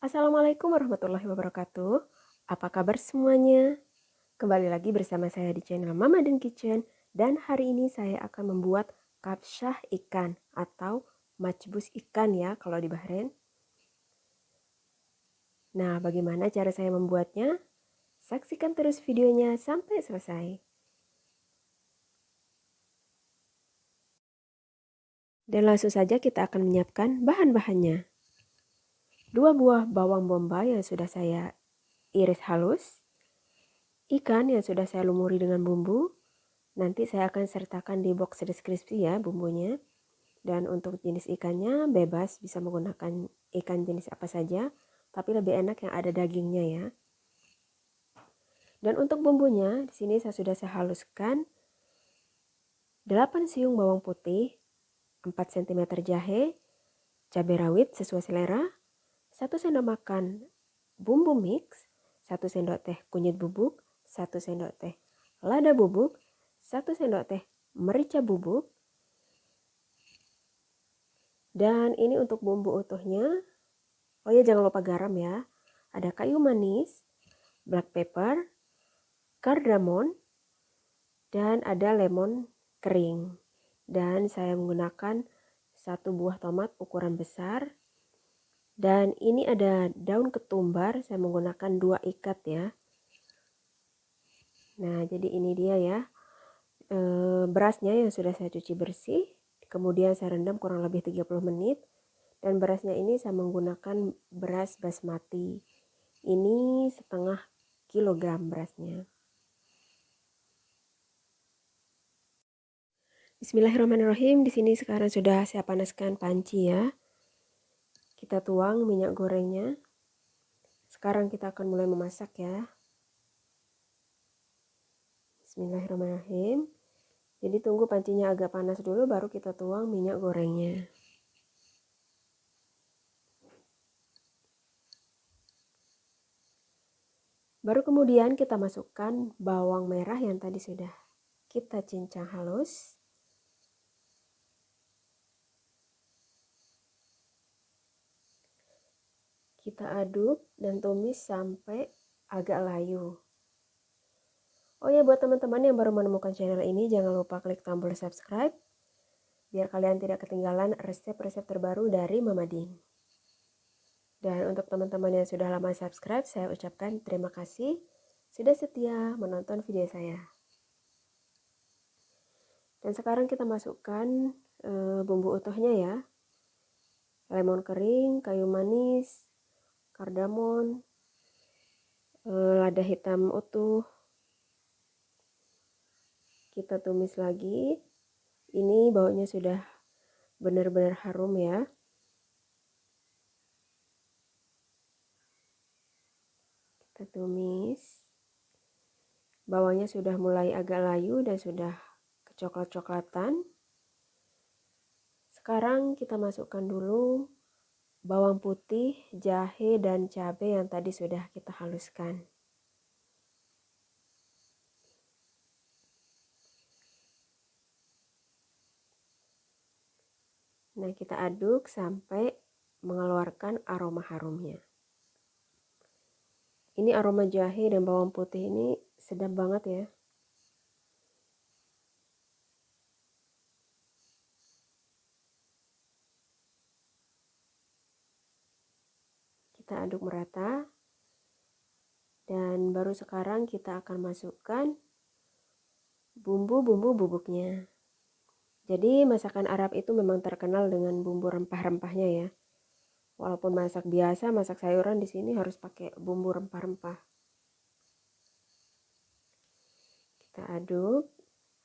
Assalamualaikum warahmatullahi wabarakatuh. Apa kabar semuanya? Kembali lagi bersama saya di channel Mama dan Kitchen. Dan hari ini saya akan membuat kapsyah ikan atau majbus ikan ya kalau di Bahrain. Nah, bagaimana cara saya membuatnya? Saksikan terus videonya sampai selesai. Dan langsung saja kita akan menyiapkan bahan-bahannya. 2 buah bawang bombay yang sudah saya iris halus. Ikan yang sudah saya lumuri dengan bumbu. Nanti saya akan sertakan di box deskripsi ya bumbunya. Dan untuk jenis ikannya bebas bisa menggunakan ikan jenis apa saja. Tapi lebih enak yang ada dagingnya ya. Dan untuk bumbunya di sini saya haluskan 8 siung bawang putih, 4 cm jahe, cabai rawit sesuai selera, 1 sendok makan bumbu mix, 1 sendok teh kunyit bubuk, 1 sendok teh lada bubuk, 1 sendok teh merica bubuk. Dan ini untuk bumbu utuhnya. Oh ya, jangan lupa garam ya. Ada kayu manis, black pepper, cardamom, dan ada lemon kering. Dan saya menggunakan 1 buah tomat ukuran besar. Dan ini ada daun ketumbar, saya menggunakan 2 ikat ya. Nah, jadi ini dia ya. Berasnya yang sudah saya cuci bersih. Kemudian saya rendam kurang lebih 30 menit. Dan berasnya ini saya menggunakan beras basmati. Ini setengah kilogram berasnya. Bismillahirrahmanirrahim. Di sini sekarang sudah saya panaskan panci ya. Kita tuang minyak gorengnya. Sekarang kita akan mulai memasak ya. Bismillahirrahmanirrahim. Jadi tunggu pancinya agak panas dulu baru kita tuang minyak gorengnya. Baru kemudian kita masukkan bawang merah yang tadi sudah kita cincang halus. Kita aduk dan tumis sampai agak layu. Oh ya, buat teman-teman yang baru menemukan channel ini, jangan lupa klik tombol subscribe biar kalian tidak ketinggalan resep-resep terbaru dari Mama Din. Dan untuk teman-teman yang sudah lama subscribe, saya ucapkan terima kasih sudah setia menonton video saya. Dan sekarang kita masukkan bumbu utuhnya ya. Lemon kering, kayu manis, kardamom, lada hitam utuh. Kita tumis lagi. Ini baunya sudah benar-benar harum ya. Kita tumis. Bawangnya sudah mulai agak layu dan sudah kecoklat-coklatan. Sekarang kita masukkan dulu bawang putih, jahe, dan cabai yang tadi sudah kita haluskan. Nah, kita aduk sampai mengeluarkan aroma harumnya. Ini aroma jahe dan bawang putih ini sedap banget ya. Kita aduk merata. Dan baru sekarang kita akan masukkan bumbu-bumbu bubuknya. Jadi masakan Arab itu memang terkenal dengan bumbu rempah-rempahnya ya. Walaupun masak biasa, masak sayuran di sini harus pakai bumbu rempah-rempah. Kita aduk.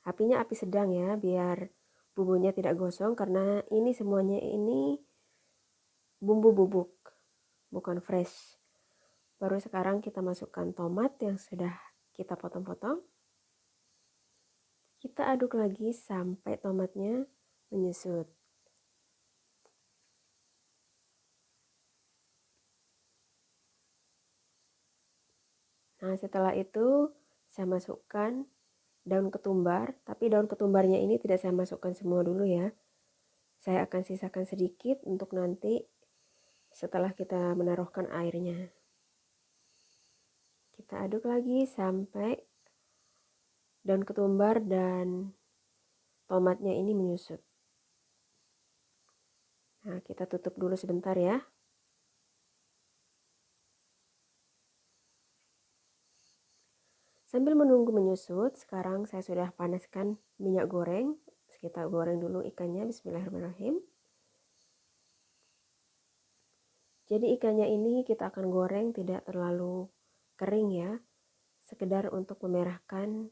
Apinya api sedang ya, biar bumbunya tidak gosong karena ini semuanya ini bumbu bubuk, bukan fresh. Baru sekarang kita masukkan tomat yang sudah kita potong-potong. Kita aduk lagi sampai tomatnya menyusut. Nah, setelah itu saya masukkan daun ketumbar, tapi daun ketumbarnya ini tidak saya masukkan semua dulu ya. Saya akan sisakan sedikit untuk nanti setelah kita menaruhkan airnya. Kita aduk lagi sampai daun ketumbar dan tomatnya ini menyusut. Nah, kita tutup dulu sebentar ya. Sambil menunggu menyusut, sekarang saya sudah panaskan minyak goreng. Kita goreng dulu ikannya, bismillahirrahmanirrahim. Jadi ikannya ini kita akan goreng tidak terlalu kering ya. Sekedar untuk memerahkan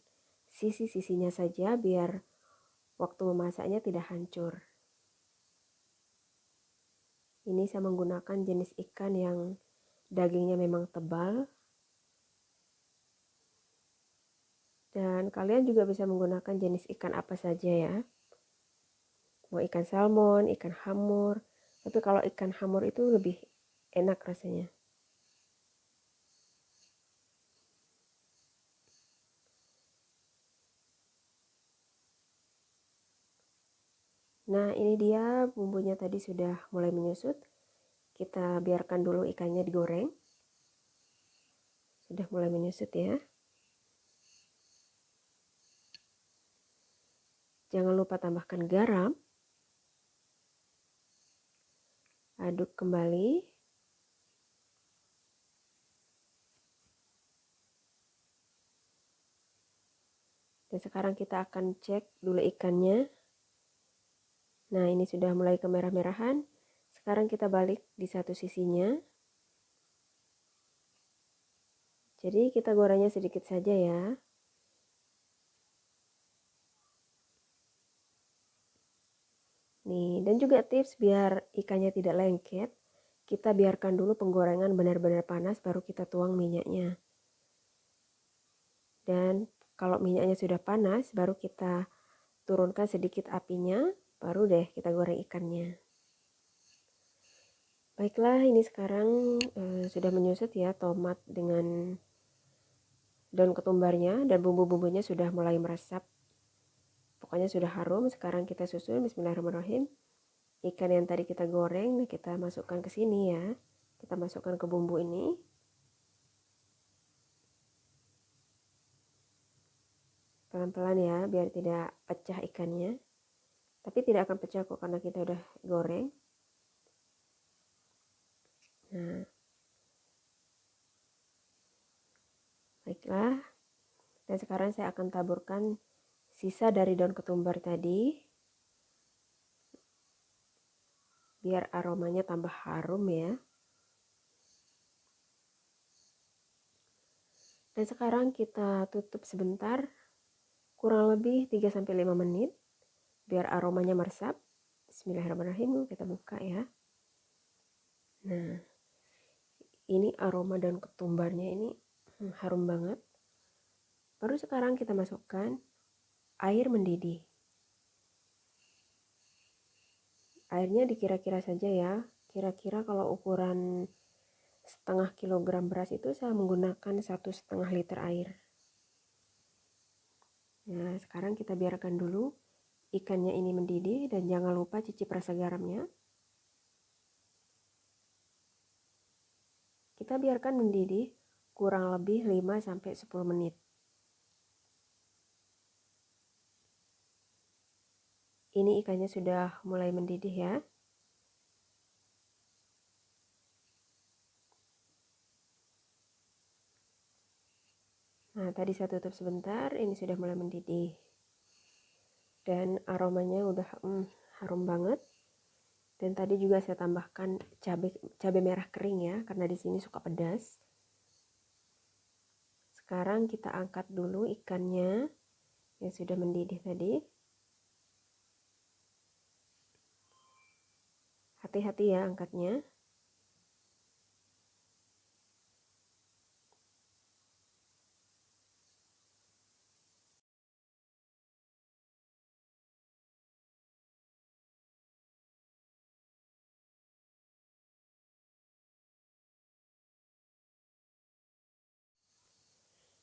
sisi-sisinya saja biar waktu memasaknya tidak hancur. Ini saya menggunakan jenis ikan yang dagingnya memang tebal. Dan kalian juga bisa menggunakan jenis ikan apa saja ya. Mau ikan salmon, ikan hamur. Tapi kalau ikan hamur itu lebih enak rasanya. Nah, ini dia bumbunya tadi sudah mulai menyusut. Kita biarkan dulu ikannya digoreng. Sudah mulai menyusut ya. Jangan lupa tambahkan garam. Aduk kembali. Dan sekarang kita akan cek dulu ikannya. Nah, ini sudah mulai kemerah-merahan. Sekarang kita balik di satu sisinya. Jadi kita gorengnya sedikit saja ya. Nih, dan juga tips biar ikannya tidak lengket, kita biarkan dulu penggorengan benar-benar panas baru kita tuang minyaknya. Dan kalau minyaknya sudah panas, baru kita turunkan sedikit apinya, baru deh kita goreng ikannya. Baiklah, ini sekarang sudah menyusut ya tomat dengan daun ketumbarnya dan bumbu-bumbunya sudah mulai meresap. Pokoknya sudah harum. Sekarang kita susun, bismillahirrahmanirrahim. Ikan yang tadi kita goreng, kita masukkan ke sini ya. Kita masukkan ke bumbu ini. Pelan-pelan ya, biar tidak pecah ikannya. Tapi tidak akan pecah kok karena kita udah goreng. Nah, baiklah. Dan sekarang saya akan taburkan sisa dari daun ketumbar tadi. Biar aromanya tambah harum ya. Dan sekarang kita tutup sebentar. Kurang lebih 3-5 menit. Biar aromanya meresap. Bismillahirrahmanirrahim, kita buka ya. Nah, ini aroma daun ketumbarnya ini harum banget. Baru sekarang kita masukkan air mendidih. Airnya dikira-kira saja ya. Kira-kira kalau ukuran setengah kilogram beras itu saya menggunakan 1,5 liter air. Nah, sekarang kita biarkan dulu ikannya ini mendidih dan jangan lupa cicip rasa garamnya. Kita biarkan mendidih kurang lebih 5-10 menit. Ini ikannya sudah mulai mendidih ya. Nah, tadi saya tutup sebentar, ini sudah mulai mendidih. Dan aromanya udah harum banget. Dan tadi juga saya tambahkan cabai merah kering ya, karena di sini suka pedas. Sekarang kita angkat dulu ikannya yang sudah mendidih tadi. Hati-hati ya angkatnya.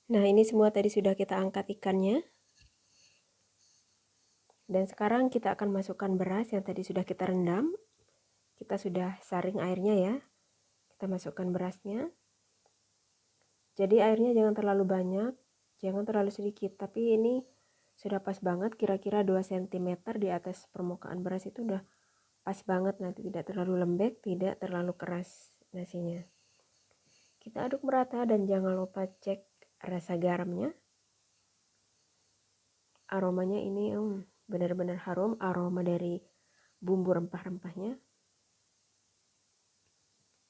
Nah, ini semua tadi sudah kita angkat ikannya. Dan sekarang kita akan masukkan beras yang tadi sudah kita rendam. kita sudah saring airnya ya. Kita masukkan berasnya. Jadi airnya jangan terlalu banyak, jangan terlalu sedikit, tapi ini sudah pas banget, kira-kira 2 cm di atas permukaan beras itu udah pas banget, nanti tidak terlalu lembek, tidak terlalu keras nasinya. Kita aduk merata dan jangan lupa cek rasa garamnya. Aromanya ini benar-benar harum, aroma dari bumbu rempah-rempahnya.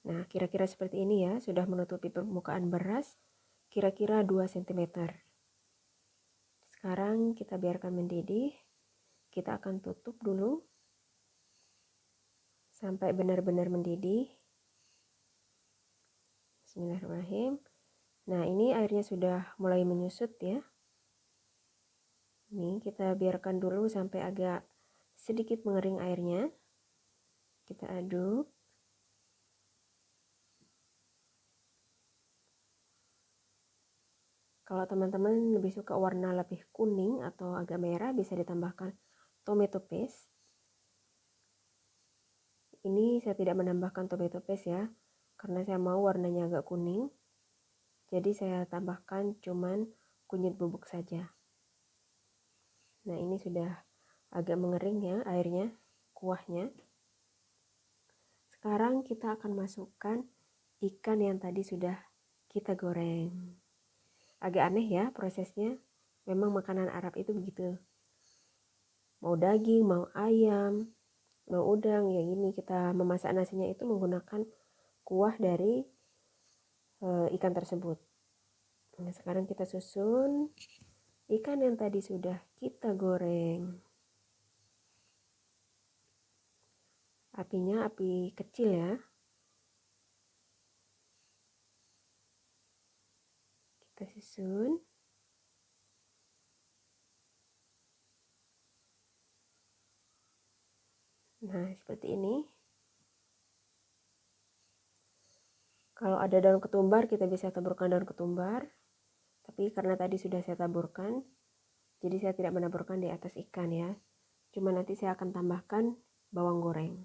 Nah, kira-kira seperti ini ya, sudah menutupi permukaan beras kira-kira 2 cm. Sekarang kita biarkan mendidih. Kita akan tutup dulu sampai benar-benar mendidih. Bismillahirrahmanirrahim. Nah, ini airnya sudah mulai menyusut ya. Ini kita biarkan dulu sampai agak sedikit mengering airnya. Kita aduk. Kalau teman-teman lebih suka warna lebih kuning atau agak merah, bisa ditambahkan tomato paste. Ini saya tidak menambahkan tomato paste ya, karena saya mau warnanya agak kuning. Jadi saya tambahkan cuman kunyit bubuk saja. Nah, ini sudah agak mengering ya airnya, kuahnya. Sekarang kita akan masukkan ikan yang tadi sudah kita goreng. Agak aneh ya prosesnya, memang makanan Arab itu begitu. Mau daging, mau ayam, mau udang, ya ini kita memasak nasinya itu menggunakan kuah dari ikan tersebut. Nah, sekarang kita susun ikan yang tadi sudah kita goreng. Apinya api kecil ya. Kita susun. Nah, seperti ini. Kalau ada daun ketumbar, kita bisa taburkan daun ketumbar. Tapi karena tadi sudah saya taburkan, jadi saya tidak menaburkan di atas ikan ya. Cuma nanti saya akan tambahkan bawang goreng.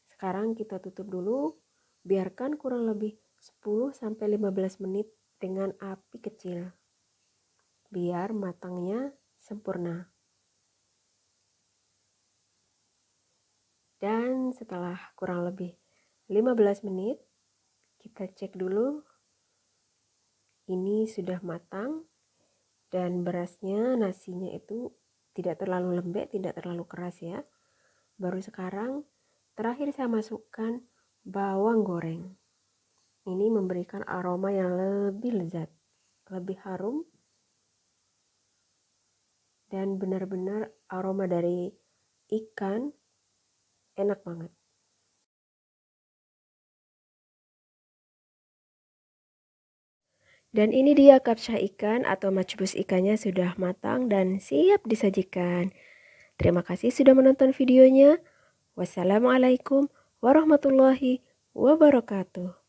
Sekarang kita tutup dulu, biarkan kurang lebih 10-15 menit dengan api kecil. Biar matangnya sempurna. Dan setelah kurang lebih 15 menit, kita cek dulu. Ini sudah matang dan berasnya, nasinya itu tidak terlalu lembek, tidak terlalu keras ya. Baru sekarang terakhir saya masukkan bawang goreng. Ini memberikan aroma yang lebih lezat, lebih harum, dan benar-benar aroma dari ikan enak banget. Dan ini dia kapsa ikan atau majbus ikannya sudah matang dan siap disajikan. Terima kasih sudah menonton videonya. Wassalamualaikum warahmatullahi wabarakatuh.